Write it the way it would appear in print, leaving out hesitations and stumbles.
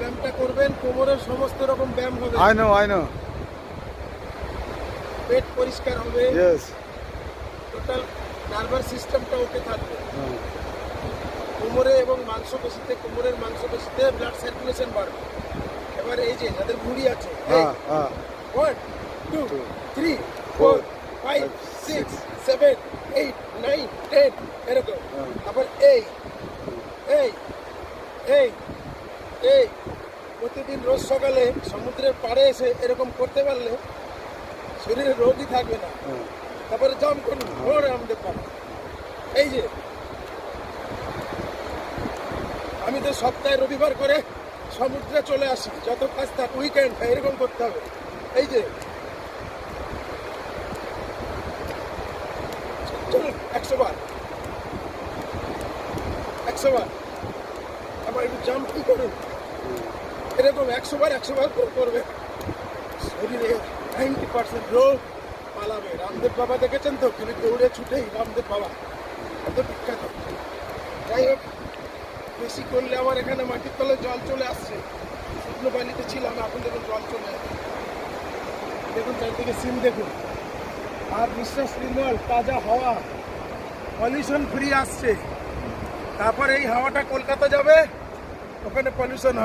ব্যায়ামটা করবেন, কোমরের সমস্ত রকম ব্যায়াম হবে, I know. পেট পরিষ্কার হবে, Yes. টোটাল নার্ভাস সিস্টেমটা ওকে থাকবে। কোমরে এবং মাংসপেশিতে, কোমরের মাংসপেশিতে ব্লাড সার্কুলেশন বাড়বে। এবার এই যে যাদের ভুঁড়ি আছে, 1 2 3 4 5 6 7 8 9 10 এরকম। আবার এই এই এই এই প্রতিদিন রোজ সকালে সমুদ্রের পাড়ে এসে এরকম করতে পারলে শরীরে রোগই থাকবে না। তারপরে জাম্প করুন, ওরে আমাদের পাড়া। এই যে আমি তো সপ্তাহে রবিবার করে সমুদ্রে চলে আসি, যত কাজ থাক উইকেন্ড এরকম করতে হবে। এই যে চলুন 100 বার, 100 বার। আবার একটু জাম্পিং করুন, এরকম 100 বার করে করবে। শরীরে 90% রোগ পালাবে। রামদেব বাবা দেখেছেন তো, খালি দৌড়ে ছুটেই রামদেব বাবা, এত বিখ্যাত। যাই হোক, বেশি করলে আমার এখানে মাটির তলে জল চলে আসছে। শুকনো বালিতে ছিলাম, এখন দেখুন জল চলে আসছে। দেখুন চারদিকে সিন দেখুন, আর নিঃশ্বাস নির্মল তাজা হাওয়া, পলিউশন ফ্রি আসছে। তারপর এই হাওয়াটা কলকাতা যাবে, ওখানে পলিউশন হবে।